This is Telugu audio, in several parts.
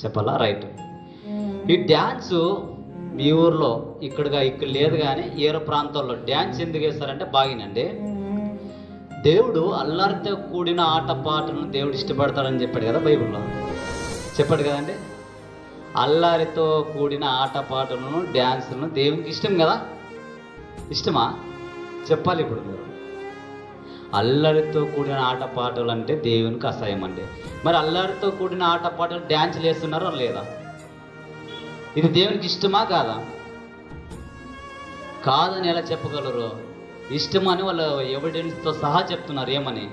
చెప్పాలా? రైట్. ఈ డ్యాన్సు మీ ఊర్లో ఇక్కడ లేదు, కానీ ఏరో ప్రాంతాల్లో డ్యాన్స్ ఎందుకు వేస్తారంటే బాగినండి, దేవుడు అల్లరితో కూడిన ఆట పాటలను దేవుడు ఇష్టపడతాడని చెప్పాడు కదా బైబిల్లో, చెప్పాడు కదండి. అల్లరితో కూడిన ఆట పాటలను డ్యాన్సులను దేవునికి ఇష్టం కదా? ఇష్టమా? చెప్పాలి ఇప్పుడు మీరు. అల్లరితో కూడిన ఆట పాటలు అంటే దేవునికి అసహ్యం అండి. మరి అల్లరితో కూడిన ఆట పాటలు డ్యాన్సులు వేస్తున్నారో లేదా? ఇది దేవునికి ఇష్టమా కాదా? కాదని ఎలా చెప్పగలరు? ఇష్టమని వాళ్ళు ఎవిడెన్స్తో సహా చెప్తున్నారు. ఏమని?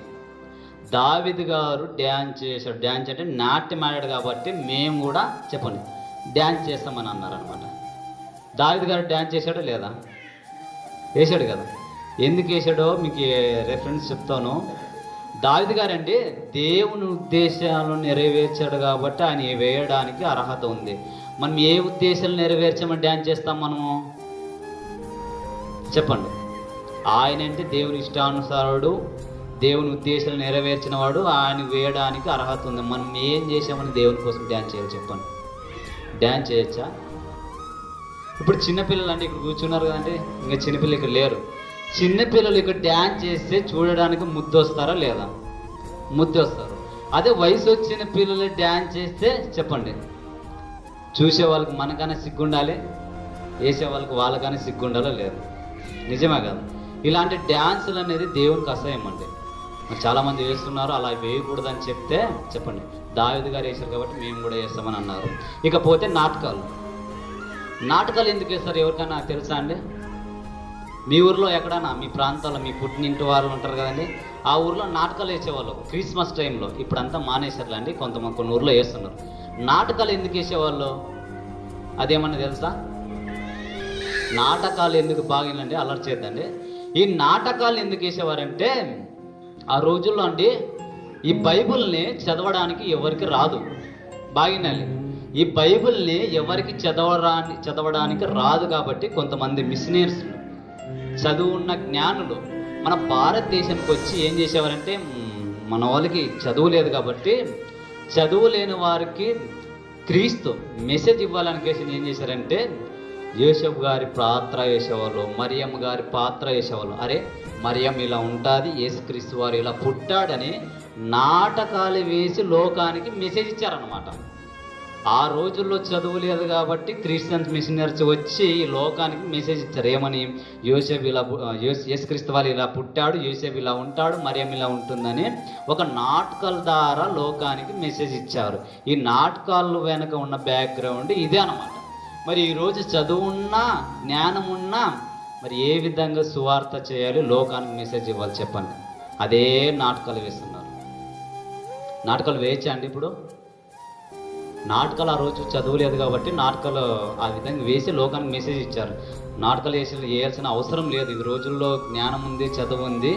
దావీదు గారు డ్యాన్స్ చేశాడు. డ్యాన్స్ అంటే నాట్యం ఆడాడు కాబట్టి మేము కూడా చెప్పండి డ్యాన్స్ చేస్తామని అన్నారు అనమాట. దావీదు గారు డ్యాన్స్ చేశాడో లేదా? వేశాడు కదా. ఎందుకు వేసాడో మీకు రెఫరెన్స్ చెప్తాను. దావీదు గారండి దేవుని ఉద్దేశాలను నెరవేర్చాడు కాబట్టి ఆయన వేయడానికి అర్హత ఉంది. మనం ఏ ఉద్దేశాలు నెరవేర్చామని డ్యాన్స్ చేస్తాం మనము? చెప్పండి. ఆయన అంటే దేవుని ఇష్టానుసారుడు, దేవుని ఉద్దేశాలు నెరవేర్చిన వాడు, ఆయన వేయడానికి అర్హత ఉంది. మనం ఏం చేసామని దేవుని కోసం డ్యాన్స్ చేయాలి చెప్పండి? డ్యాన్స్ చేయొచ్చా? ఇప్పుడు చిన్నపిల్లలు అంటే ఇక్కడ కూర్చున్నారు కదండి, ఇంకా చిన్నపిల్లలు ఇక్కడ లేరు. చిన్నపిల్లలు ఇక్కడ డ్యాన్స్ చేస్తే చూడడానికి ముద్దు వస్తారా లేదా? ముద్దు వస్తారు. అదే వయసు వచ్చిన పిల్లలు డ్యాన్స్ చేస్తే చెప్పండి చూసే వాళ్ళకి మనకన్నా సిగ్గుండాలి, వేసే వాళ్ళకి వాళ్ళకన్నా సిగ్గుండాలో లేదు. నిజమే కదా? ఇలాంటి డ్యాన్సులు అనేది దేవునికి అసహ్యం అండి. చాలామంది వేస్తున్నారు, అలా వేయకూడదని చెప్తే చెప్పండి దావీదు గారు వేశారు కాబట్టి మేము కూడా వేస్తామని అన్నారు. ఇకపోతే నాటకాలు ఎందుకు వేస్తారు ఎవరికైనా తెలుసా అండి? మీ ఊర్లో ఎక్కడన్నా మీ ప్రాంతాల్లో మీ పుట్టినింటి వాళ్ళు ఉంటారు కదండి, ఆ ఊర్లో నాటకాలు వేసేవాళ్ళు క్రిస్మస్ టైంలో. ఇప్పుడంతా మానేశారు అండి, కొన్ని ఊర్లో వేస్తున్నారు. నాటకాలు ఎందుకు వేసేవాళ్ళు అదేమన్నా తెలుసా? నాటకాలు ఎందుకు బాగినండి అలర్ట్ చేద్దండి. ఈ నాటకాలు ఎందుకు వేసేవారంటే ఆ రోజుల్లో అండి ఈ బైబిల్ని చదవడానికి ఎవరికి రాదు. బాగినాలి. ఈ బైబిల్ని ఎవరికి చదవడానికి రాదు కాబట్టి కొంతమంది మిషనరీస్, చదువున్న జ్ఞానులు మన భారతదేశానికి వచ్చి ఏం చేసేవారంటే, మన వాళ్ళకి చదువు లేదు కాబట్టి చదువు లేని వారికి క్రీస్తు మెసేజ్ ఇవ్వాలని ఏం చేశారంటే యోసేపు గారి పాత్ర వేసేవాళ్ళు, మరియమ్మ గారి పాత్ర వేసేవాళ్ళు. అరే మరియం ఇలా ఉంటుంది, యేసుక్రీస్తు వారు ఇలా పుట్టాడని నాటకాలు వేసి లోకానికి మెసేజ్ ఇచ్చారనమాట. ఆ రోజుల్లో చదువు లేదు కాబట్టి క్రిస్టియన్స్ మిషనరీస్ వచ్చి ఈ లోకానికి మెసేజ్ ఇచ్చారు. ఏమని? యేసుక్రీస్తు వారు ఇలా పుట్టాడు, యోసేపు ఇలా ఉంటాడు, మరియం ఇలా ఉంటుందని ఒక నాటకాల ద్వారా లోకానికి మెసేజ్ ఇచ్చారు. ఈ నాటకాల వెనక ఉన్న బ్యాక్గ్రౌండ్ ఇదే అనమాట. మరి ఈరోజు చదువున్నా జ్ఞానం ఉన్నా మరి ఏ విధంగా సువార్త చేయాలి, లోకానికి మెసేజ్ ఇవ్వాలి చెప్పండి? అదే నాటకాలు వేస్తున్నారు. నాటకాలు వేయచ్చా అండి? ఇప్పుడు నాటకాలు ఆ రోజు చదువు లేదు కాబట్టి నాటకాలు ఆ విధంగా వేసి లోకానికి మెసేజ్ ఇచ్చారు. నాటకాలు వేయాల్సిన అవసరం లేదు. ఈ రోజుల్లో జ్ఞానం ఉంది, చదువు ఉంది.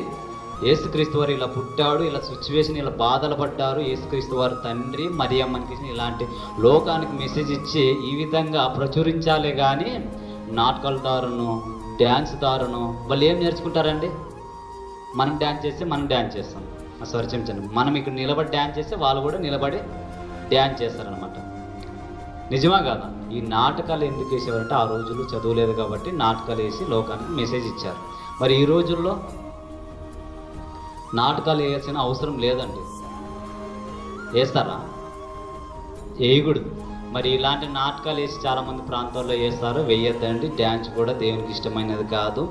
యేసుక్రీస్తు వారు ఇలా పుట్టాడు, ఇలా సిచ్యువేషన్, ఇలా బాధలు పడ్డారు, యేసుక్రీస్తు వారు తండ్రి మరియమ్మకి ఇలాంటి లోకానికి మెసేజ్ ఇచ్చి ఈ విధంగా ప్రచురించాలే కానీ నాటకాల దారును డ్యాన్స్ దారును వాళ్ళు ఏం నేర్చుకుంటారండి? మనం డ్యాన్స్ చేస్తే మనం డ్యాన్స్ చేస్తాం. స్వరచించండి. మనం ఇక్కడ నిలబడి డ్యాన్స్ చేస్తే వాళ్ళు కూడా నిలబడి డ్యాన్స్ చేస్తారనమాట. నిజమా కాదా? ఈ నాటకాలు ఎందుకు వేసేవారంటే ఆ రోజుల్లో చదువు లేదు కాబట్టి నాటకాలు వేసి లోకానికి మెసేజ్ ఇచ్చారు. మరి ఈ రోజుల్లో నాటకాలు వేయాల్సిన అవసరం లేదండి. వేస్తారా? వేయకూడదు. మరి ఇలాంటి నాటకాలు వేసి చాలామంది ప్రాంతాల్లో వేస్తారు. వేయొద్దండి. డ్యాన్స్ కూడా దేవునికి ఇష్టమైనది కాదు.